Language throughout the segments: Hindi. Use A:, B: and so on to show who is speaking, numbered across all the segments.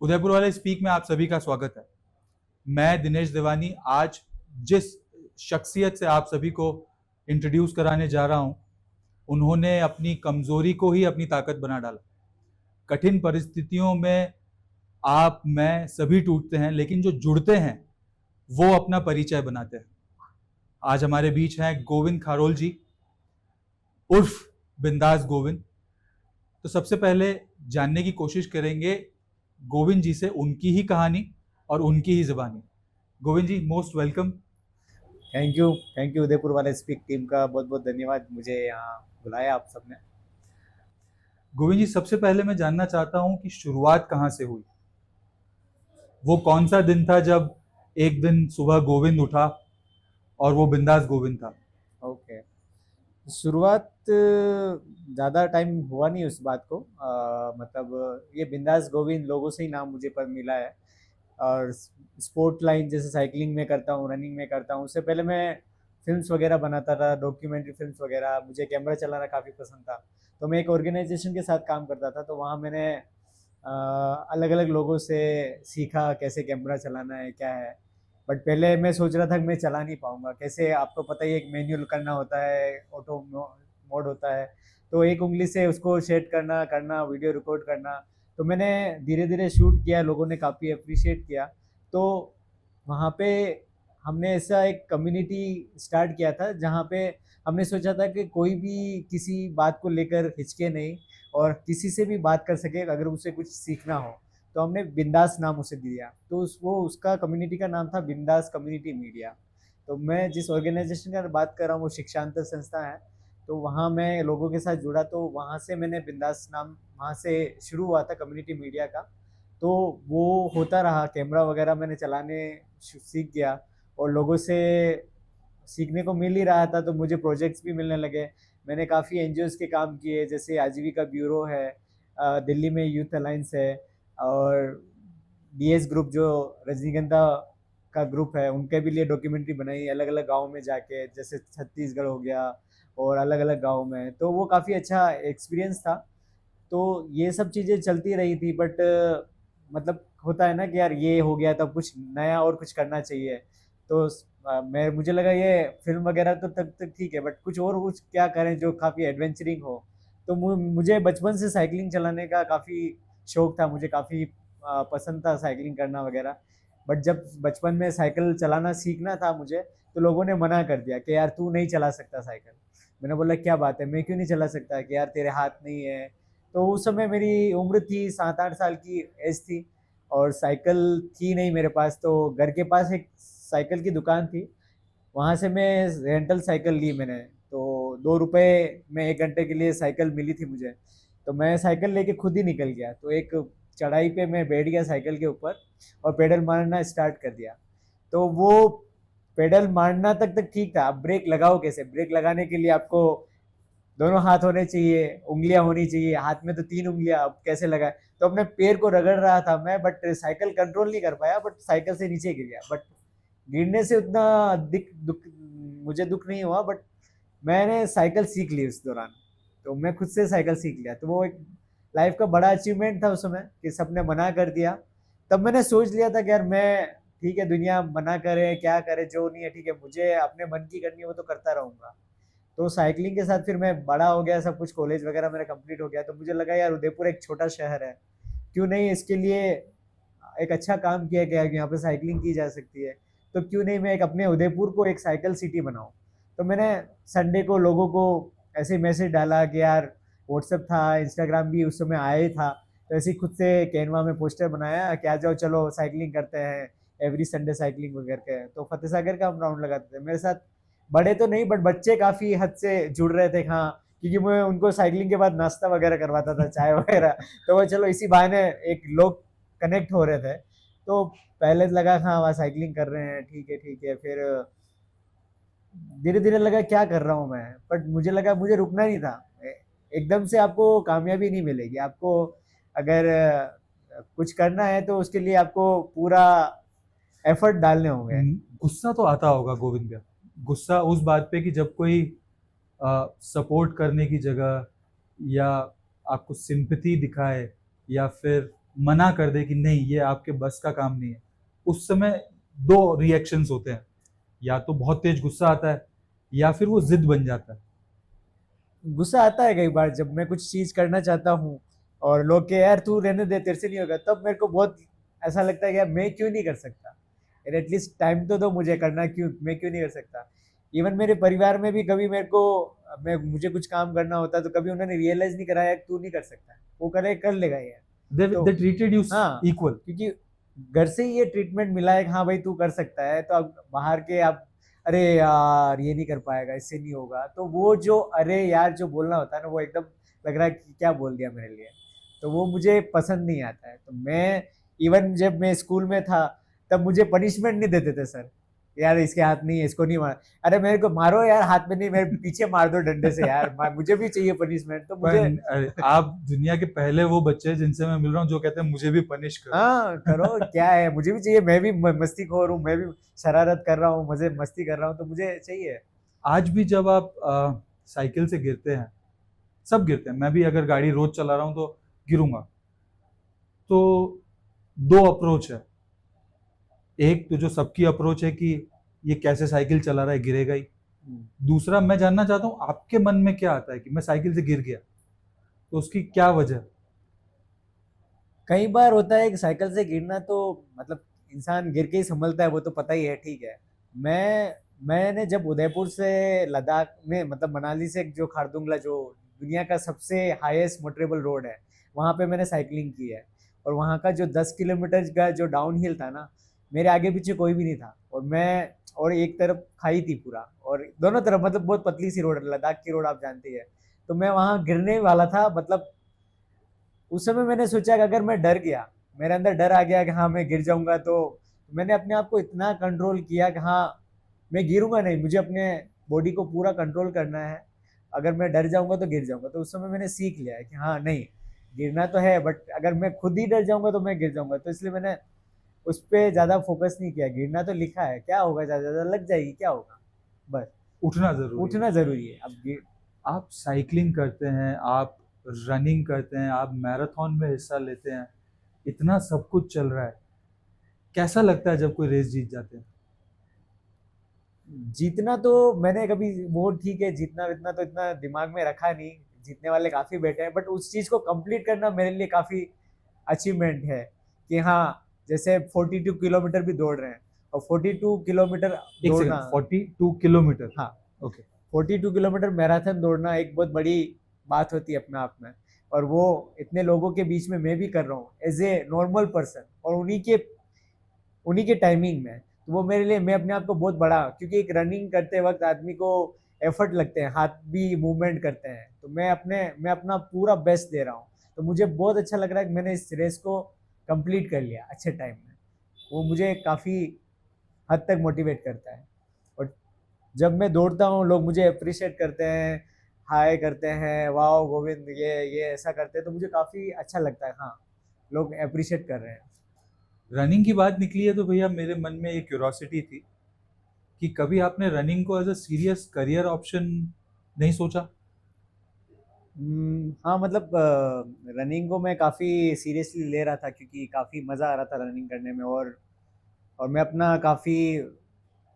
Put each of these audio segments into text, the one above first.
A: उदयपुर वाले स्पीक में आप सभी का स्वागत है। मैं दिनेश देवानी आज जिस शख्सियत से आप सभी को इंट्रोड्यूस कराने जा रहा हूं, उन्होंने अपनी कमजोरी को ही अपनी ताकत बना डाला। कठिन परिस्थितियों में आप मैं सभी टूटते हैं, लेकिन जो जुड़ते हैं वो अपना परिचय बनाते हैं। आज हमारे बीच हैं गोविंद खारोल जी उर्फ बिंदास गोविंद। तो सबसे पहले जानने की कोशिश करेंगे गोविंद जी से उनकी ही कहानी और उनकी ही ज़बानी। Govind ji, most welcome.
B: Thank you Udaipur वाले स्पीक टीम का बहुत बहुत धन्यवाद, मुझे यहाँ बुलाया आप सबने।
A: गोविंद जी, सबसे पहले मैं जानना चाहता हूँ कि शुरुआत कहाँ से हुई। वो कौन सा दिन था जब एक दिन सुबह गोविंद उठा और वो बिंदास गोविंद था?
B: ओके, शुरुआत ज़्यादा टाइम हुआ नहीं उस बात को। मतलब ये बिंदास गोविंद लोगों से ही नाम मुझे पर मिला है। और स्पोर्ट लाइन जैसे साइकिलिंग में करता हूँ, रनिंग में करता हूँ। उससे पहले मैं फिल्म्स वगैरह बनाता था, डॉक्यूमेंट्री फिल्म्स वगैरह। मुझे कैमरा चलाना काफ़ी पसंद था, तो मैं एक ऑर्गेनाइजेशन के साथ काम करता था। तो वहाँ मैंने अलग अलग लोगों से सीखा कैसे कैमरा चलाना है, क्या है। बट पहले मैं सोच रहा था कि मैं चला नहीं पाऊंगा कैसे। आपको पता ही है, एक मैनुअल करना होता है, ऑटो मोड होता है, तो एक उंगली से उसको सेट करना करना वीडियो रिकॉर्ड करना। तो मैंने धीरे धीरे शूट किया, लोगों ने काफ़ी अप्रिशिएट किया। तो वहाँ पे हमने ऐसा एक कम्युनिटी स्टार्ट किया था, जहाँ पे हमने सोचा था कि कोई भी किसी बात को लेकर हिचके नहीं, और किसी से भी बात कर सके अगर उसे कुछ सीखना हो। तो हमने बिंदास नाम उसे दिया। तो उसका कम्युनिटी का नाम था बिंदास कम्युनिटी मीडिया। तो मैं जिस ऑर्गेनाइजेशन का बात कर रहा हूँ वो शिक्षांतर संस्था है। तो वहाँ मैं लोगों के साथ जुड़ा, तो वहाँ से मैंने बिंदास नाम वहाँ से शुरू हुआ था कम्युनिटी मीडिया का। तो वो होता रहा, कैमरा वगैरह मैंने चलाने सीख गया, और लोगों से सीखने को मिल ही रहा था, तो मुझे प्रोजेक्ट्स भी मिलने लगे। मैंने काफ़ी एनजीओज़ के काम किए, जैसे आजीविका ब्यूरो है, दिल्ली में यूथ अलायंस है, और डीएस ग्रुप जो रजनीगंधा का ग्रुप है, उनके भी लिए डॉक्यूमेंट्री बनाई अलग अलग गाँव में जाके, जैसे छत्तीसगढ़ हो गया और अलग अलग गाँव में। तो वो काफ़ी अच्छा एक्सपीरियंस था। तो ये सब चीज़ें चलती रही थी। बट मतलब होता है ना कि यार ये हो गया, तब कुछ नया और कुछ करना चाहिए। तो मैं मुझे लगा ये फिल्म वगैरह तो तब तक ठीक है, बट कुछ क्या करें जो काफ़ी एडवेंचरिंग हो। तो मुझे बचपन से साइकिलिंग चलाने का काफ़ी शौक था, मुझे काफ़ी पसंद था साइकिलिंग करना वगैरह। बट जब बचपन में साइकिल चलाना सीखना था मुझे, तो लोगों ने मना कर दिया कि यार तू नहीं चला सकता साइकिल। मैंने बोला क्या बात है, मैं क्यों नहीं चला सकता, कि यार तेरे हाथ नहीं है। तो उस समय मेरी उम्र थी 7-8 साल की एज थी, और साइकिल थी नहीं मेरे पास। तो घर के पास एक साइकिल की दुकान थी, वहाँ से मैं रेंटल साइकिल ली मैंने। तो 2 रुपए में 1 घंटे के लिए साइकिल मिली थी मुझे। तो मैं साइकिल लेके खुद ही निकल गया। तो एक चढ़ाई पे मैं बैठ गया साइकिल के ऊपर, और पेडल मारना स्टार्ट कर दिया। तो वो पेडल मारना तक तक ठीक था। अब ब्रेक लगाओ कैसे? ब्रेक लगाने के लिए आपको दोनों हाथ होने चाहिए, उंगलियां होनी चाहिए। हाथ में तो 3 उंगलियां, अब कैसे लगाए? तो अपने पैर को रगड़ रहा था मैं, बट साइकिल कंट्रोल नहीं कर पाया। बट साइकिल से नीचे गिर गया। बट गिरने से उतना दुख मुझे दुख नहीं हुआ, बट मैंने साइकिल सीख ली उस दौरान। तो मैं खुद से साइकिल सीख लिया। तो वो एक लाइफ का बड़ा अचीवमेंट था उस समय, कि सबने मना कर दिया। तब मैंने सोच लिया था कि यार मैं ठीक है, दुनिया मना करे क्या करे, जो नहीं है ठीक है, मुझे अपने मन की करनी है वो तो करता रहूंगा। तो साइकिलिंग के साथ फिर मैं बड़ा हो गया, सब कुछ कॉलेज वगैरह मेरा कंप्लीट हो गया। तो मुझे लगा यार उदयपुर एक छोटा शहर है, क्यों नहीं इसके लिए एक अच्छा काम किया गया कि यहाँ पे साइकिलिंग की जा सकती है। तो क्यों नहीं मैं एक अपने उदयपुर को एक साइकिल सिटी बनाऊँ। तो मैंने संडे को लोगों को ऐसे मैसेज डाला कि यार, व्हाट्सएप था, इंस्टाग्राम भी उस समय आया ही था। तो ऐसे ही खुद से कैनवा में पोस्टर बनाया कि आ जाओ चलो साइकिलिंग करते हैं, एवरी संडे साइकिलिंग वगैरह के। तो फतेह सागर का हम राउंड लगाते थे। मेरे साथ बड़े तो नहीं, बट बच्चे काफ़ी हद से जुड़ रहे थे। हाँ, क्योंकि मैं उनको साइकिलिंग के बाद नाश्ता वगैरह करवाता था, चाय वगैरह। तो वो चलो इसी बहाने एक लोग कनेक्ट हो रहे थे। तो पहले लगा हाँ वहाँ साइकिलिंग कर रहे हैं, ठीक है ठीक है। फिर धीरे धीरे लगा क्या कर रहा हूँ मैं, बट मुझे लगा मुझे रुकना नहीं था। एकदम से आपको कामयाबी नहीं मिलेगी। आपको अगर कुछ करना है तो उसके लिए आपको पूरा एफर्ट डालने होंगे।
A: गुस्सा तो आता होगा गोविंद भैया, गुस्सा उस बात पे कि जब कोई सपोर्ट करने की जगह या आपको सिंपैथी दिखाए या फिर मना कर दे कि नहीं ये आपके बस का काम नहीं है, उस समय दो रिएक्शंस होते हैं, या तो बहुत तेज गुस्सा आता है या फिर वो जिद बन जाता है।
B: गुस्सा आता है कई बार जब मैं कुछ चीज करना चाहता हूँ और लोग के यार तू रहने दे तेरे से नहीं होगा, तब मेरे को बहुत ऐसा लगता है कि यार मैं क्यों नहीं कर सकता, यार एटलीस्ट टाइम तो दो मुझे करना, क्यों मैं क्यों नहीं कर सकता। इवन मेरे परिवार में भी कभी मेरे को, मैं मुझे कुछ काम करना होता तो कभी उन्होंने रियलाइज नहीं कराया कि तू नहीं कर सकता, वो करे कर लेगा यार। तो
A: दे ट्रीटेड यू
B: हाँ,
A: इक्वल।
B: क्योंकि घर से ही ये ट्रीटमेंट मिला है कि हाँ भाई तू कर सकता है, तो अब बाहर के आप अरे यार ये नहीं कर पाएगा, इससे नहीं होगा, तो वो जो अरे यार जो बोलना होता है ना, वो एकदम लग रहा है कि क्या बोल दिया मेरे लिए, तो वो मुझे पसंद नहीं आता है। तो मैं इवन जब मैं स्कूल में था तब मुझे पनिशमेंट नहीं देते थे सर, यार इसके हाथ नहीं है, इसको नहीं मार, अरे मेरे को मारो यार, हाथ में नहीं, मेरे पीछे मार दो डंडे से यार, मुझे भी चाहिए पनिशमेंट, तो मुझे
A: पर आप दुनिया के पहले वो बच्चे जिनसे मैं मिल रहा हूँ जो कहते हैं मुझे भी पनिश करो।
B: हाँ करो, क्या है, मुझे भी चाहिए, मैं भी मस्ती खोर हूँ, मैं भी शरारत कर रहा हूँ, मजे मस्ती कर रहा हूँ, तो मुझे चाहिए।
A: आज भी जब आप साइकिल से गिरते हैं, सब गिरते हैं, मैं भी अगर गाड़ी रोज चला रहा हूँ तो गिरूंगा, तो दो अप्रोच है। एक तो जो सबकी अप्रोच है कि ये कैसे साइकिल चला रहा है, गिरेगा ही। दूसरा, मैं जानना चाहता हूँ आपके मन में क्या आता है कि मैं साइकिल से गिर गया, तो उसकी क्या वजह।
B: कई बार होता है कि साइकिल से गिरना तो मतलब इंसान गिर के ही संभलता है, वो तो पता ही है, ठीक है। मैंने जब उदयपुर से लद्दाख में, मतलब मनाली से जो खारदुंगला, जो दुनिया का सबसे हाईएस्ट मोटरेबल रोड है, वहाँ पे मैंने साइकिलिंग की है। और वहाँ का जो 10 किलोमीटर का जो डाउन हिल था ना, मेरे आगे पीछे कोई भी नहीं था, और एक तरफ खाई थी पूरा, और दोनों तरफ मतलब बहुत पतली सी रोड है, लद्दाख की रोड आप जानते ही है। तो मैं वहाँ गिरने वाला था, मतलब उस समय मैंने सोचा कि अगर मैं डर गया, मेरे अंदर डर आ गया कि हाँ मैं गिर जाऊंगा, तो मैंने अपने आप को इतना कंट्रोल किया कि हाँ मैं गिरूंगा नहीं, मुझे अपने बॉडी को पूरा कंट्रोल करना है, अगर मैं डर जाऊंगा तो गिर जाऊंगा। तो उस समय मैंने सीख लिया है कि हाँ नहीं, गिरना तो है, बट अगर मैं खुद ही डर जाऊंगा तो मैं गिर जाऊंगा, तो इसलिए मैंने उस पर ज्यादा फोकस नहीं किया। गिरना तो लिखा है, क्या होगा, ज्यादा ज्यादा लग जाएगी, क्या होगा, बस
A: उठना जरूरी है।
B: उठना जरूरी है। अब
A: आप साइकिलिंग करते हैं, आप रनिंग करते हैं, आप मैराथन में हिस्सा लेते हैं, इतना सब कुछ चल रहा है, कैसा लगता है जब कोई रेस जीत जाते हैं।
B: जीतना तो मैंने कभी, वो ठीक है, जीतना इतना तो इतना दिमाग में रखा नहीं, जीतने वाले काफी बैठे हैं, बट उस चीज को कंप्लीट करना मेरे लिए काफी अचीवमेंट है कि हाँ, जैसे 42 किलोमीटर भी दौड़ रहे हैं, और 42 किलोमीटर
A: एक
B: दौड़ना,
A: सेकंड, 42 किलोमीटर।
B: हाँ
A: ओके।
B: 42 किलोमीटर मैराथन दौड़ना एक बहुत बड़ी बात होती है अपने आप में, और वो इतने लोगों के बीच में मैं भी कर रहा हूँ एज ए नॉर्मल पर्सन, और उन्हीं के टाइमिंग में, तो वो मेरे लिए, मैं अपने आप को बहुत बड़ा, क्योंकि एक रनिंग करते वक्त आदमी को एफर्ट लगते हैं, हाथ भी मूवमेंट करते हैं, तो मैं अपना पूरा बेस्ट दे रहा हूँ, तो मुझे बहुत अच्छा लग रहा है कि मैंने इस रेस को कंप्लीट कर लिया अच्छे टाइम में। वो मुझे काफ़ी हद तक मोटिवेट करता है, और जब मैं दौड़ता हूँ लोग मुझे अप्रिशिएट करते हैं, हाय करते हैं, वाह गोविंद ये ऐसा करते हैं, तो मुझे काफ़ी अच्छा लगता है, हाँ लोग अप्रिशिएट कर रहे हैं।
A: रनिंग की बात निकली है तो भैया मेरे मन में एक क्यूरोसिटी थी कि कभी आपने रनिंग को as a serious career option नहीं सोचा।
B: हाँ मतलब रनिंग को मैं काफ़ी सीरियसली ले रहा था, क्योंकि काफ़ी मज़ा आ रहा था रनिंग करने में, और मैं अपना काफ़ी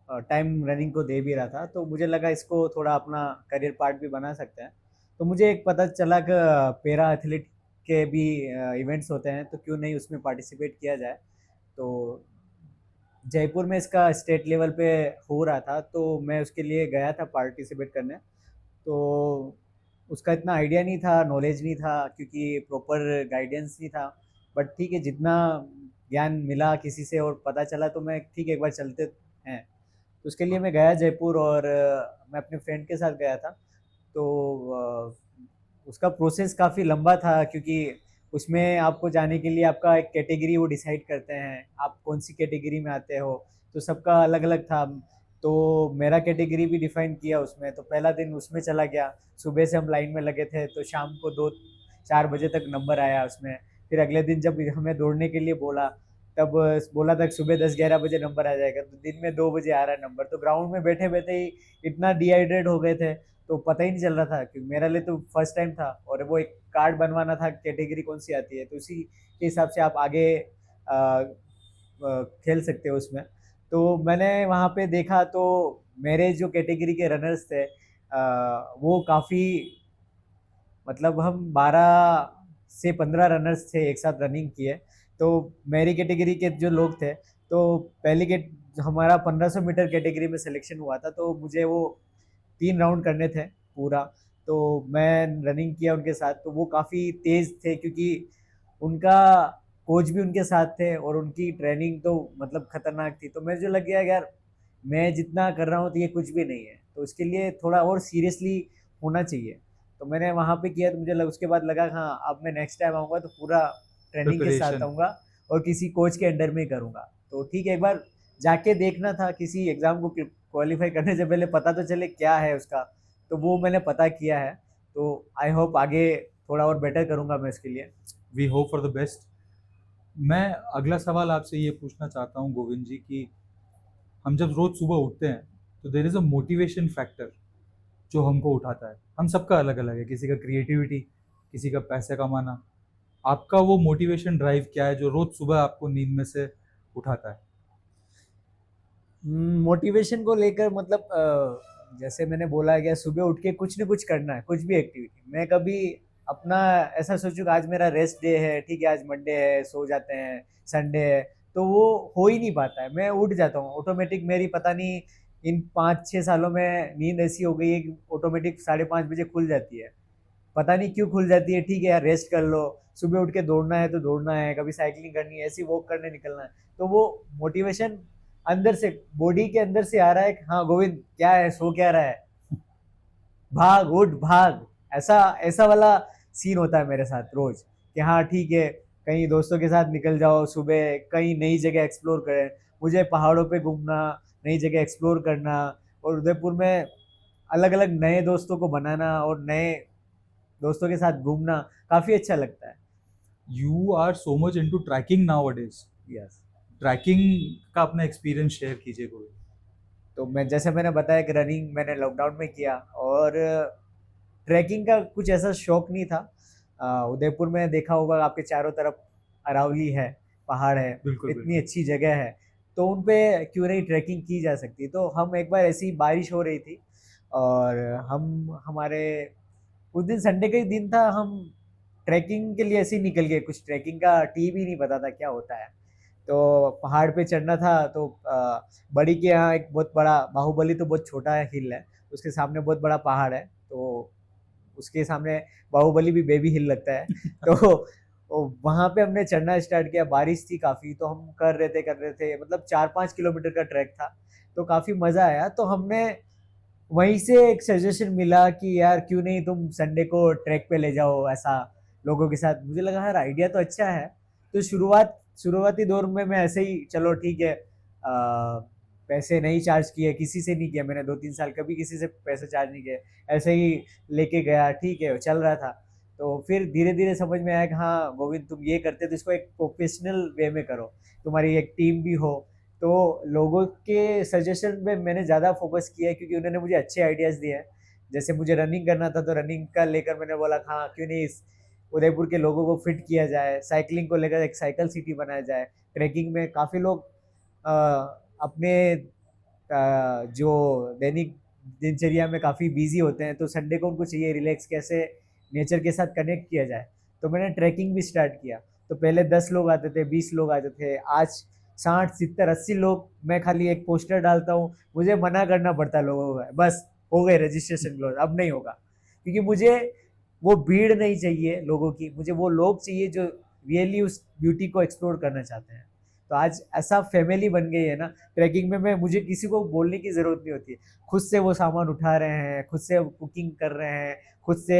B: टाइम रनिंग को दे भी रहा था, तो मुझे लगा इसको थोड़ा अपना करियर पार्ट भी बना सकते हैं। तो मुझे एक पता चला कि पैरा एथलीट के भी इवेंट्स होते हैं, तो क्यों नहीं उसमें पार्टिसिपेट किया जाए। तो जयपुर में इसका स्टेट लेवल पे हो रहा था, तो मैं उसके लिए गया था पार्टिसिपेट करने। तो उसका इतना आइडिया नहीं था, नॉलेज नहीं था, क्योंकि प्रॉपर गाइडेंस नहीं था, बट ठीक है, जितना ज्ञान मिला किसी से और पता चला, तो मैं ठीक है एक बार चलते हैं। तो उसके लिए मैं गया जयपुर, और मैं अपने फ्रेंड के साथ गया था। तो उसका प्रोसेस काफ़ी लंबा था, क्योंकि उसमें आपको जाने के लिए आपका एक कैटेगरी वो डिसाइड करते हैं, आप कौन सी कैटेगरी में आते हो, तो सबका अलग अलग था। तो मेरा कैटेगरी भी डिफाइन किया उसमें, तो पहला दिन उसमें चला गया, सुबह से हम लाइन में लगे थे, तो शाम को 2-4 बजे तक नंबर आया उसमें। फिर अगले दिन जब हमें दौड़ने के लिए बोला, तब बोला था कि सुबह 10-11 बजे नंबर आ जाएगा, तो दिन में 2 बजे आ रहा है नंबर। तो ग्राउंड में बैठे-बैठे ही इतना डिहाइड्रेट हो गए थे, तो पता ही नहीं चल रहा था कि मेरे लिए तो फर्स्ट टाइम था, और वो एक कार्ड बनवाना था कैटेगरी कौन-सी आती है, तो उसी के हिसाब से आप आगे खेल सकते हो उसमें। तो मैंने वहाँ पे देखा तो मेरे जो कैटेगरी के रनर्स थे वो काफ़ी, मतलब हम 12 से 15 रनर्स थे एक साथ रनिंग किए। तो मेरी कैटेगरी के जो लोग थे, तो पहले के हमारा 1500 मीटर कैटेगरी में सिलेक्शन हुआ था, तो मुझे वो 3 राउंड करने थे पूरा। तो मैं रनिंग किया उनके साथ, तो वो काफ़ी तेज़ थे क्योंकि उनका कोच भी उनके साथ थे और उनकी ट्रेनिंग तो मतलब खतरनाक थी। तो मुझे जो लग गया यार, मैं जितना कर रहा हूँ तो ये कुछ भी नहीं है, तो उसके लिए थोड़ा और सीरियसली होना चाहिए। तो मैंने वहाँ पे किया, तो मुझे उसके बाद लगा हाँ, अब मैं नेक्स्ट टाइम आऊँगा तो पूरा ट्रेनिंग के साथ
A: प्रिपरेशन।
B: आऊँगा और किसी कोच के अंडर में ही करूँगा। तो ठीक है, एक बार जाके देखना था किसी एग्ज़ाम को क्वालिफाई करने से पहले, पता तो चले क्या है उसका। तो वो मैंने पता किया है, तो आई होप आगे थोड़ा और बेटर करूँगा मैं इसके लिए।
A: We hope for the best. मैं अगला सवाल आपसे ये पूछना चाहता हूँ गोविंद जी कि हम जब रोज सुबह उठते हैं तो there is a motivation factor जो हमको उठाता है। हम सबका अलग अलग है, किसी का क्रिएटिविटी, किसी का पैसे कमाना। आपका वो मोटिवेशन ड्राइव क्या है जो रोज सुबह आपको नींद में से उठाता है?
B: मोटिवेशन को लेकर मतलब जैसे मैंने बोला कि सुबह उठ के कुछ न कुछ करना है, कुछ भी एक्टिविटी। मैं कभी अपना ऐसा सोचूँ कि आज मेरा रेस्ट डे है, ठीक है, आज मंडे है, सो जाते हैं, संडे है, तो वो हो ही नहीं पाता है। मैं उठ जाता हूँ ऑटोमेटिक, मेरी पता नहीं इन 5-6 सालों में नींद ऐसी हो गई है कि ऑटोमेटिक 5:30 बजे खुल जाती है। पता नहीं क्यों खुल जाती है, ठीक है यार रेस्ट कर लो, सुबह उठ के दौड़ना है तो दौड़ना है, कभी साइकिलिंग करनी है, ऐसी वॉक करने निकलना है। तो वो मोटिवेशन अंदर से, बॉडी के अंदर से आ रहा है कि हाँ गोविंद क्या है, सो क्या रहा है, भाग उठ भाग। ऐसा ऐसा वाला सीन होता है मेरे साथ रोज कि हाँ ठीक है, कहीं दोस्तों के साथ निकल जाओ सुबह, कहीं नई जगह एक्सप्लोर करें। मुझे पहाड़ों पे घूमना, नई जगह एक्सप्लोर करना, और उदयपुर में अलग अलग नए दोस्तों को बनाना और नए दोस्तों के साथ घूमना काफ़ी अच्छा लगता है।
A: You are so much into trekking nowadays.
B: Yes.
A: Trekking का अपना एक्सपीरियंस शेयर कीजिए कोई।
B: तो मैं जैसे मैंने बताया कि रनिंग मैंने लॉकडाउन में किया, और ट्रैकिंग का कुछ ऐसा शौक नहीं था। उदयपुर में देखा होगा आपके चारों तरफ अरावली है, पहाड़ है,
A: बिल्कुल
B: इतनी
A: बिल्कुल।
B: अच्छी जगह है, तो उन पे क्यों नहीं ट्रैकिंग की जा सकती। तो हम एक बार ऐसी बारिश हो रही थी, और हम हमारे उस दिन संडे का ही दिन था, हम ट्रैकिंग के लिए ऐसे ही निकल गए। कुछ ट्रैकिंग का टीम ही नहीं पता था क्या होता है। तो पहाड़ पे चढ़ना था, तो बड़ी के यहाँ एक बहुत बड़ा बाहुबली, तो बहुत छोटा है, हिल है, उसके सामने बहुत बड़ा पहाड़ है, तो उसके सामने बाहुबली भी बेबी हिल लगता है। तो वहाँ पे हमने चढ़ना स्टार्ट किया, बारिश थी काफ़ी, तो हम कर रहे थे मतलब 4-5 किलोमीटर का ट्रैक था, तो काफ़ी मज़ा आया। तो हमने वहीं से एक सजेशन मिला कि यार क्यों नहीं तुम संडे को ट्रैक पे ले जाओ ऐसा लोगों के साथ। मुझे लगा यार आइडिया तो अच्छा है। तो शुरुआती दौर में मैं ऐसे ही चलो ठीक है, पैसे नहीं चार्ज किए, किसी से नहीं किया मैंने 2-3 साल, कभी किसी से पैसे चार्ज नहीं किए, ऐसे ही लेके गया, ठीक है चल रहा था। तो फिर धीरे धीरे समझ में आया कि हाँ गोविंद तुम ये करते तो इसको एक प्रोफेशनल वे में करो, तुम्हारी एक टीम भी हो। तो लोगों के सजेशन पे मैंने ज़्यादा फोकस किया है क्योंकि उन्होंने मुझे अच्छे आइडियाज़ दिए हैं। जैसे मुझे रनिंग करना था, तो रनिंग का लेकर मैंने बोला हाँ क्यों नहीं इस उदयपुर के लोगों को फिट किया जाए, साइकिलिंग को लेकर एक साइकिल सिटी बनाया जाए। ट्रैकिंग में काफ़ी लोग अ, अपने जो दैनिक दिनचर्या में काफ़ी बिजी होते हैं, तो संडे को उनको चाहिए रिलैक्स, कैसे नेचर के साथ कनेक्ट किया जाए। तो मैंने ट्रैकिंग भी स्टार्ट किया। तो पहले 10 लोग आते थे, 20 लोग आते थे, आज 60, 70, 80 लोग। मैं खाली एक पोस्टर डालता हूँ, मुझे मना करना पड़ता है लोगों को, बस हो गए रजिस्ट्रेशन क्लोज, अब नहीं होगा। क्योंकि मुझे वो भीड़ नहीं चाहिए लोगों की, मुझे वो लोग चाहिए जो रियली उस ब्यूटी को एक्सप्लोर करना चाहते हैं। तो आज ऐसा फैमिली बन गई है ना ट्रैकिंग में, मैं मुझे किसी को बोलने की ज़रूरत नहीं होती है। खुद से वो सामान उठा रहे हैं, खुद से कुकिंग कर रहे हैं, खुद से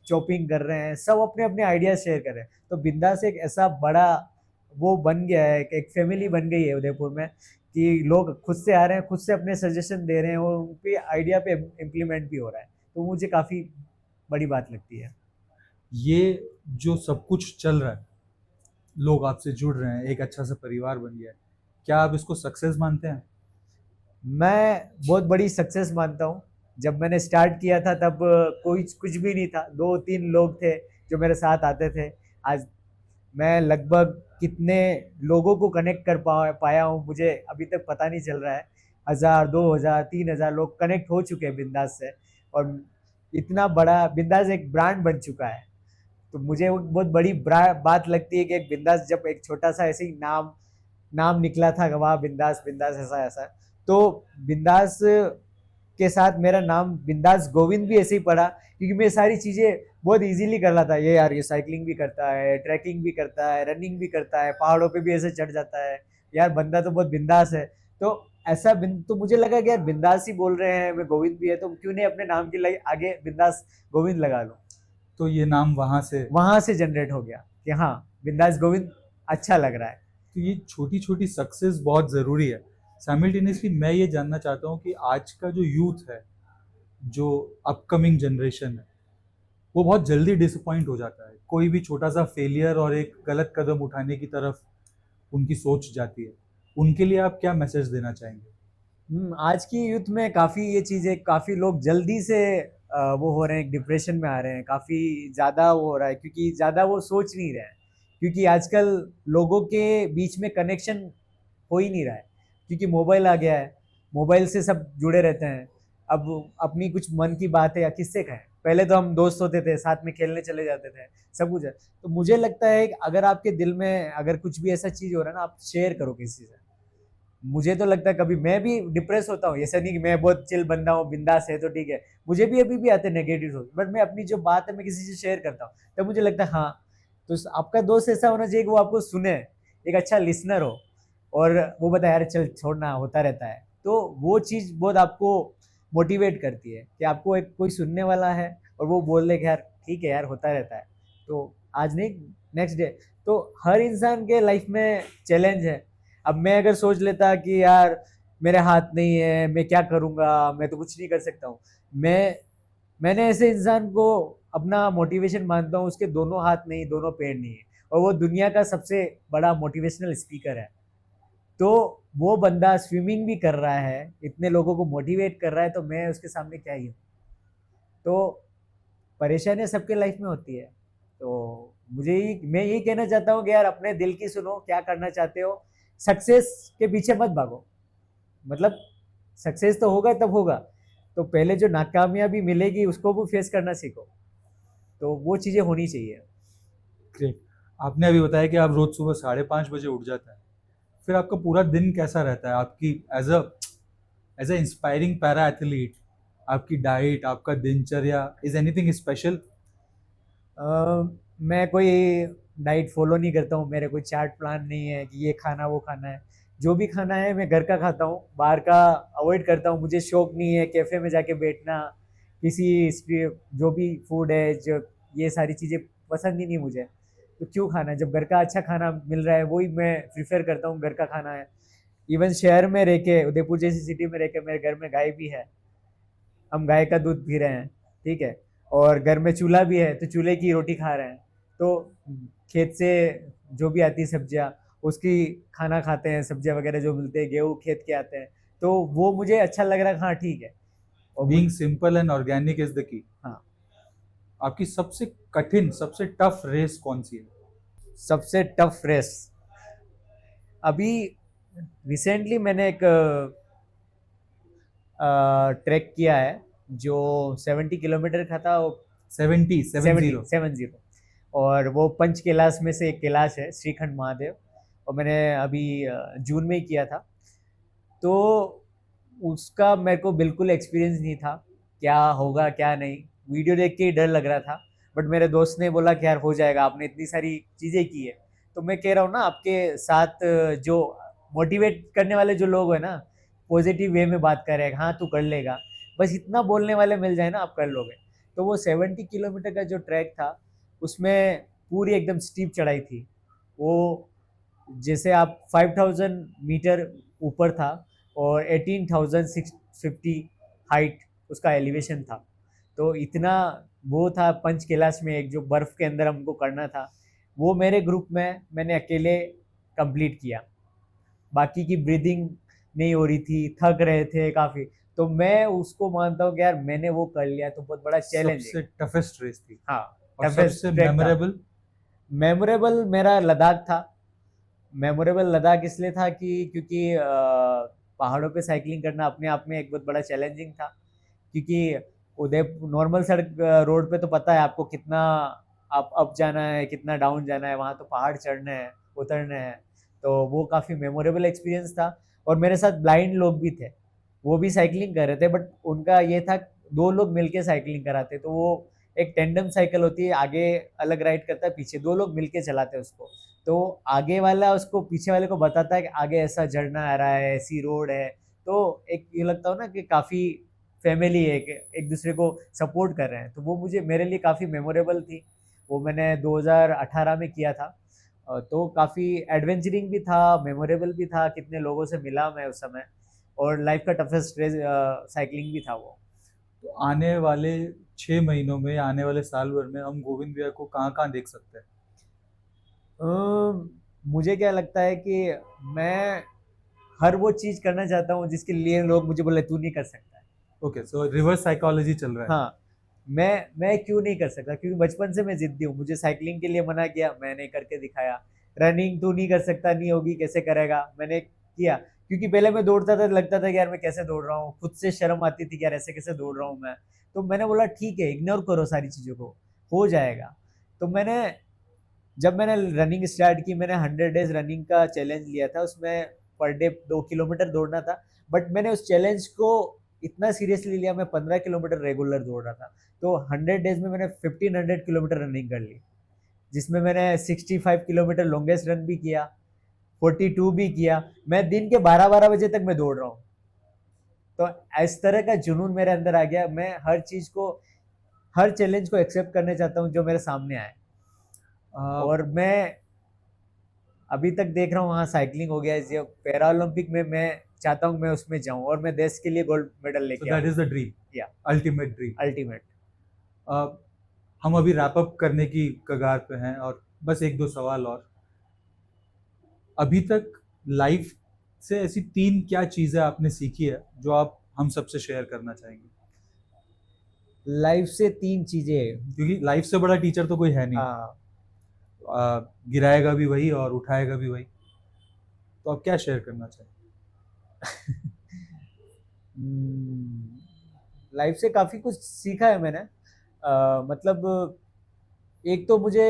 B: चॉपिंग कर रहे हैं, सब अपने अपने आइडियाज शेयर कर रहे हैं। तो बिंदास एक ऐसा बड़ा वो बन गया है, एक फैमिली बन गई है उदयपुर में, कि लोग खुद से आ रहे हैं, खुद से अपने सजेशन दे रहे हैं, और उन पे आइडिया पे इम्प्लीमेंट भी हो रहा है। तो मुझे काफ़ी बड़ी बात लगती है।
A: ये जो सब कुछ चल रहा है, लोग आपसे जुड़ रहे हैं, एक अच्छा सा परिवार बन गया है, क्या आप इसको सक्सेस मानते हैं?
B: मैं बहुत बड़ी सक्सेस मानता हूँ। जब मैंने स्टार्ट किया था तब कोई कुछ भी नहीं था, 2-3 लोग थे जो मेरे साथ आते थे। आज मैं लगभग कितने लोगों को कनेक्ट कर पाया हूँ मुझे अभी तक पता नहीं चल रहा है। 1000, 2000, 3000 लोग कनेक्ट हो चुके हैं बिंदास से। और इतना बड़ा बिंदास एक ब्रांड बन चुका है। तो मुझे वो बहुत बड़ी बात लगती है कि एक बिंदास, जब एक छोटा सा ऐसे ही नाम नाम निकला था, वाह बिंदास बिंदास ऐसा ऐसा, तो बिंदास के साथ मेरा नाम बिंदास गोविंद भी ऐसे ही पड़ा, क्योंकि मैं सारी चीज़ें बहुत इजीली कर रहा था। ये यार, ये साइकिलिंग भी करता है, ट्रैकिंग भी करता है, रनिंग भी करता है, पहाड़ों पे भी ऐसे चढ़ जाता है, यार बंदा तो बहुत बिंदास है। तो ऐसा तो मुझे लगा कि यार बिंदास ही बोल रहे हैं, मैं गोविंद भी है, तो क्यों नहीं अपने नाम के आगे बिंदास गोविंद लगा लो।
A: तो ये नाम
B: वहां से जनरेट हो गया कि हाँ, बिंदास गोविंद अच्छा लग रहा है।
A: तो ये छोटी छोटी सक्सेस बहुत ज़रूरी है। साइमल्टेनियसली मैं ये जानना चाहता हूँ कि आज का जो यूथ है, जो अपकमिंग जनरेशन है, वो बहुत जल्दी डिसअपॉइंट हो जाता है। कोई भी छोटा सा फेलियर और एक गलत कदम उठाने की तरफ उनकी सोच जाती है। उनके लिए आप क्या मैसेज देना चाहेंगे?
B: आज की यूथ में काफ़ी ये चीज़ें, काफ़ी लोग जल्दी से वो हो रहे हैं, डिप्रेशन में आ रहे हैं, काफ़ी ज़्यादा वो हो रहा है, क्योंकि ज़्यादा वो सोच नहीं रहे हैं। क्योंकि आजकल लोगों के बीच में कनेक्शन हो ही नहीं रहा है, क्योंकि मोबाइल आ गया है, मोबाइल से सब जुड़े रहते हैं। अब अपनी कुछ मन की बात है या किससे कहें, पहले तो हम दोस्त होते थे, साथ में खेलने चले जाते थे, सब कुछ है। तो मुझे लगता है कि अगर आपके दिल में अगर कुछ भी ऐसा चीज़ हो रहा है ना, आप शेयर करो किसी से। मुझे तो लगता है कभी मैं भी डिप्रेस होता हूँ, ऐसा नहीं कि मैं बहुत चिल बंदा हूँ, बिंदास है तो ठीक है, मुझे भी अभी भी आते हैं नेगेटिव सोच, बट मैं अपनी जो बात है मैं किसी से शेयर करता हूँ, तब मुझे लगता है हाँ, तो आपका दोस्त ऐसा होना चाहिए कि वो आपको सुने, एक अच्छा लिसनर हो, और वो बताए यार चल छोड़ना, होता रहता है। तो वो चीज़ बहुत आपको मोटिवेट करती है कि आपको एक कोई सुनने वाला है, और वो बोल दे कि यार ठीक है यार, होता रहता है, तो आज नहीं, नेक्स्ट डे। तो हर इंसान के लाइफ में चैलेंज है। अब मैं अगर सोच लेता कि यार मेरे हाथ नहीं है, मैं क्या करूँगा, मैं तो कुछ नहीं कर सकता हूँ, मैंने ऐसे इंसान को अपना मोटिवेशन मानता हूँ, उसके दोनों हाथ नहीं, दोनों पैर नहीं है, और वो दुनिया का सबसे बड़ा मोटिवेशनल स्पीकर है। तो वो बंदा स्विमिंग भी कर रहा है, इतने लोगों को मोटिवेट कर रहा है, तो मैं उसके सामने क्या ही हूँ। तो परेशानियाँ सबके लाइफ में होती है। तो मैं यही कहना चाहता हूँ कि यार अपने दिल की सुनो, क्या करना चाहते हो, सक्सेस के पीछे मत भागो। मतलब सक्सेस तो होगा तब होगा, तो पहले जो नाकामयाबी मिलेगी उसको भी फेस करना सीखो। तो वो चीज़ें होनी चाहिए।
A: ग्रेट। आपने अभी बताया कि आप रोज सुबह 5:30 बजे उठ जाते हैं। फिर आपका पूरा दिन कैसा रहता है? आपकी as a inspiring para athlete, आपकी डाइट, आपका दिनचर्या, इज एनीथिंग स्पेशल?
B: मैं कोई डाइट फॉलो नहीं करता हूँ, मेरे कोई चार्ट प्लान नहीं है कि ये खाना वो खाना है। जो भी खाना है मैं घर का खाता हूँ, बाहर का अवॉइड करता हूँ। मुझे शौक नहीं है कैफ़े में जाके बैठना, जो भी फूड है, जो ये सारी चीज़ें पसंद ही नहीं मुझे। तो क्यों खाना है, जब घर का अच्छा खाना मिल रहा है वही मैं प्रेफर करता हूँ, घर का खाना है। इवन शहर में रह के, उदयपुर जैसी सिटी में रह के, मेरे घर में गाय भी है, हम गाय का दूध पी रहे हैं, ठीक है, और घर में चूल्हा भी है, तो चूल्हे की रोटी खा रहे हैं। तो खेत से जो भी आती है सब्जियाँ, उसकी खाना खाते हैं, सब्जियाँ वगैरह जो मिलते हैं, गेहूँ खेत के आते हैं, तो वो मुझे अच्छा लग रहा है, हाँ ठीक है। और
A: being simple and organic is the key.
B: हाँ,
A: आपकी सबसे कठिन, सबसे टफ रेस कौन सी है?
B: सबसे टफ रेस अभी रिसेंटली मैंने एक ट्रैक किया है, जो 70 किलोमीटर का था।
A: 70, 70।
B: 70, और वो पंच कैलाश में से एक कैलाश है, श्रीखंड महादेव, और मैंने अभी जून में ही किया था। तो उसका मेरे को बिल्कुल एक्सपीरियंस नहीं था, क्या होगा क्या नहीं, वीडियो देख के ही डर लग रहा था। बट मेरे दोस्त ने बोला कि यार हो जाएगा, आपने इतनी सारी चीज़ें की है। तो मैं कह रहा हूँ ना, आपके साथ जो मोटिवेट करने वाले जो लोग हैं ना, पॉजिटिव वे में बात कर रहे हैं, हाँ तू कर लेगा, बस इतना बोलने वाले मिल जाए ना, आप कर लोगे। तो वो 70 किलोमीटर का जो ट्रैक था, उसमें पूरी एकदम स्टीप चढ़ाई थी। वो जैसे आप 5000 मीटर ऊपर था, और 18,650 हाइट उसका एलिवेशन था। तो इतना वो था पंच कैलाश में, एक जो बर्फ़ के अंदर हमको करना था। वो मेरे ग्रुप में मैंने अकेले कंप्लीट किया। बाकी की ब्रीदिंग नहीं हो रही थी, थक रहे थे काफ़ी, तो मैं उसको मानता हूँ कि यार मैंने वो कर लिया तो बहुत बड़ा चैलेंज है।
A: सबसे टफेस्ट रेस थी
B: हाँ,
A: और
B: टफेस्ट
A: सबसे
B: ट्रैक था।
A: मेमोरेबल?
B: मेमोरेबल मेरा लद्दाख था। मेमोरेबल लद्दाख इसलिए था कि क्योंकि पहाड़ों पे साइकिलिंग करना अपने आप में एक बहुत बड़ा चैलेंजिंग था, क्योंकि उदयपुर नॉर्मल सड़क रोड पे तो पता है आपको कितना अप जाना है, कितना डाउन जाना है, वहाँ तो पहाड़ चढ़ने हैं, उतरने हैं, तो वो काफ़ी मेमोरेबल एक्सपीरियंस था। और मेरे साथ ब्लाइंड लोग भी थे, वो भी साइकिलिंग कर रहे थे, बट उनका ये था 2 लोग मिलके साइकिलिंग कराते, तो वो एक टेंडम साइकिल होती है, आगे अलग राइड करता है, पीछे 2 लोग मिलके चलाते हैं उसको। तो आगे वाला उसको पीछे वाले को बताता है कि आगे ऐसा झरना आ रहा है, ऐसी रोड है, तो एक ये लगता हो ना कि काफ़ी फैमिली है, एक दूसरे को सपोर्ट कर रहे हैं, तो वो मुझे मेरे लिए काफ़ी मेमोरेबल थी। वो मैंने 2018 में किया था। तो काफ़ी एडवेंचरिंग भी था, मेमोरेबल भी था, कितने लोगों से मिला मैं उस समय, और लाइफ का टफेस्ट रेस साइकिलिंग भी था वो।
A: तो आने वाले 6 महीनों में, आने वाले साल भर में हम गोविंद भैया को कहाँ कहाँ देख सकते हैं?
B: मुझे क्या लगता है कि मैं हर वो चीज़ करना चाहता हूँ जिसके लिए लोग मुझे बोले तू नहीं कर सकता है।
A: ओके, सो रिवर्स साइकोलॉजी चल रहा है।
B: हाँ, मैं क्यों नहीं कर सकता, क्योंकि बचपन से मैं ज़िद्दी हूँ। मुझे साइकिलिंग के लिए मना किया, मैंने करके दिखाया। रनिंग तू नहीं कर सकता, नहीं होगी, कैसे करेगा? मैंने किया, क्योंकि पहले मैं दौड़ता था, लगता था कि यार मैं कैसे दौड़ रहा हूँ, खुद से शर्म आती थी कि यार ऐसे कैसे दौड़ रहा हूँ मैं। तो मैंने बोला ठीक है, इग्नोर करो सारी चीज़ों को, हो जाएगा। तो जब मैंने रनिंग स्टार्ट की, मैंने 100 डेज़ रनिंग का चैलेंज लिया था, उसमें पर डे 2 किलोमीटर दौड़ना था। बट मैंने उस चैलेंज को इतना सीरियसली लिया, मैं 15 किलोमीटर रेगुलर दौड़ रहा था। तो 100 डेज़ में मैंने 1500 किलोमीटर रनिंग कर ली, जिसमें मैंने 65 किलोमीटर लॉन्गेस्ट रन भी किया, 42 भी किया। मैं दिन के 12-12 बजे तक मैं दौड़ रहा हूँ। तो इस तरह का जुनून मेरे अंदर आ गया, मैं हर चीज़ को, हर चैलेंज को एक्सेप्ट करने चाहता हूँ जो मेरे सामने आए।
A: सो
B: और मैं अभी तक देख रहा हूँ, हाँ साइकिलिंग हो गया है, जो पैरा ओलंपिक में मैं चाहता हूँ मैं उसमें जाऊँ और मैं देश के लिए गोल्ड मेडल लेके
A: दैट
B: आऊँ।
A: इज द ड्रीम,
B: या
A: अल्टीमेट ड्रीम।
B: अल्टीमेट।
A: हम अभी रैप अप करने की कगार पे हैं और बस एक दो सवाल और। अभी तक लाइफ से ऐसी 3 क्या चीज़ें आपने सीखी है जो आप हम सबसे शेयर करना चाहेंगे?
B: लाइफ से 3 चीज़ें।
A: क्योंकि लाइफ से बड़ा टीचर तो कोई है नहीं।
B: हाँ,
A: गिराएगा भी वही और उठाएगा भी वही। तो आप क्या शेयर करना चाहेंगे?
B: लाइफ से काफ़ी कुछ सीखा है मैंने। मतलब एक तो मुझे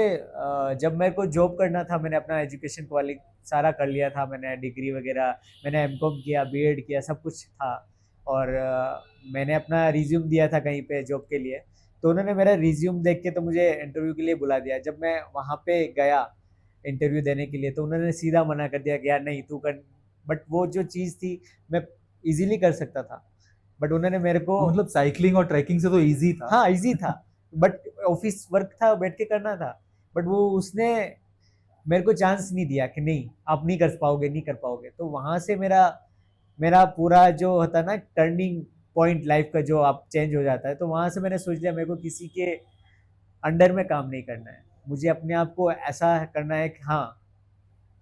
B: जब मेरे को जॉब करना था, मैंने अपना एजुकेशन क्वालि सारा कर लिया था, मैंने डिग्री वगैरह, मैंने एमकॉम किया, बीएड किया, सब कुछ था। और मैंने अपना रिज्यूम दिया था कहीं पे जॉब के लिए, तो उन्होंने मेरा रिज्यूम देख के तो मुझे इंटरव्यू के लिए बुला दिया। जब मैं वहाँ पे गया इंटरव्यू देने के लिए, तो उन्होंने सीधा मना कर दिया कि यार नहीं तू कर। बट वो जो चीज़ थी, मैं इजीली कर सकता था, बट उन्होंने मेरे को,
A: मतलब साइकिलिंग और ट्रैकिंग से तो इजी था।
B: हाँ इजी था, बट ऑफिस वर्क था, बैठ के करना था। बट वो उसने मेरे को चांस नहीं दिया कि नहीं आप नहीं कर पाओगे, नहीं कर पाओगे। तो वहाँ से मेरा मेरा पूरा जो होता है ना टर्निंग पॉइंट लाइफ का, जो आप चेंज हो जाता है। तो वहाँ से मैंने सोच लिया मेरे को किसी के अंडर में काम नहीं करना है, मुझे अपने आप को ऐसा करना है कि हाँ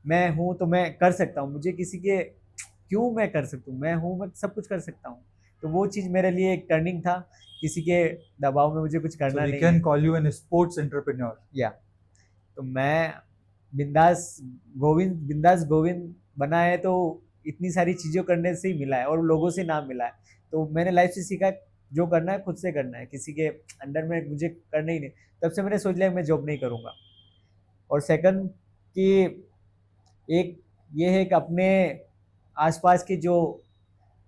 B: मैं हूँ तो मैं कर सकता हूँ, मुझे किसी के क्यों, मैं कर सकता हूँ, मैं हूँ, मैं सब कुछ कर सकता हूँ। तो वो चीज़ मेरे लिए एक टर्निंग था, किसी के दबाव में मुझे कुछ
A: सो
B: करना
A: वी
B: नहीं
A: कैन
B: है।
A: Call you an sports entrepreneur.
B: या तो मैं बिंदास गोविंद बना है, तो इतनी सारी चीज़ों करने से ही मिला है और लोगों से नाम मिला है। तो मैंने लाइफ से सीखा जो करना है खुद से करना है, किसी के अंडर में मुझे करना ही नहीं। तब से मैंने सोच लिया मैं जॉब नहीं करूँगा। और सेकंड कि एक ये है कि अपने आसपास की जो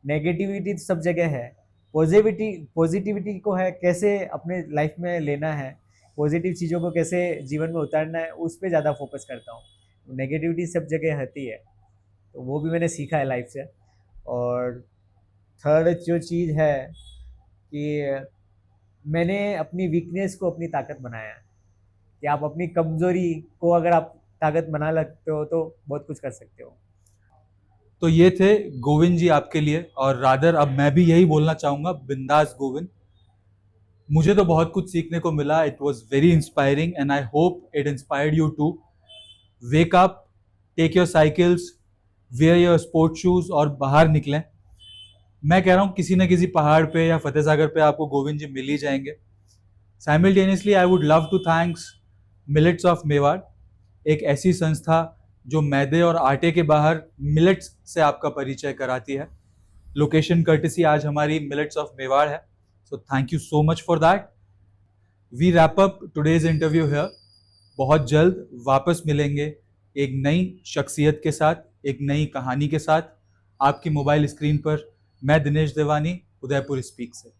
B: नेगेटिविटी सब जगह है, पॉजिटिविटी को है कैसे अपने लाइफ में लेना है, पॉजिटिव चीज़ों को कैसे जीवन में उतारना है, उस पे ज़्यादा फोकस करता हूँ। नेगेटिविटी सब जगह रहती है, तो वो भी मैंने सीखा है लाइफ से। और थर्ड जो चीज़ है कि मैंने अपनी वीकनेस को अपनी ताकत बनाया है, कि आप अपनी कमज़ोरी को अगर आप ताकत बना लगते हो तो बहुत कुछ कर सकते हो।
A: तो ये थे गोविंद जी आपके लिए, और रादर अब मैं भी यही बोलना चाहूँगा, बिंदास गोविंद। मुझे तो बहुत कुछ सीखने को मिला। It was very inspiring and I hope it inspired you too. Wake up, take your cycles, wear your sport shoes और बाहर निकलें। मैं कह रहा हूँ किसी न किसी पहाड़ पे या फतेह सागर पे आपको गोविंद जी मिल ही जाएंगे। Simultaneously I would love to thanks millets of Mewar, एक ऐसी संस्था जो मैदे और आटे के बाहर मिलेट्स से आपका परिचय कराती है। लोकेशन कर्टेसी आज हमारी मिलेट्स ऑफ मेवाड़ है, so thank you so much for that. We wrap up today's interview here. बहुत जल्द वापस मिलेंगे एक नई शख्सियत के साथ, एक नई कहानी के साथ आपकी मोबाइल स्क्रीन पर। मैं दिनेश देवानी, उदयपुर स्पीक से।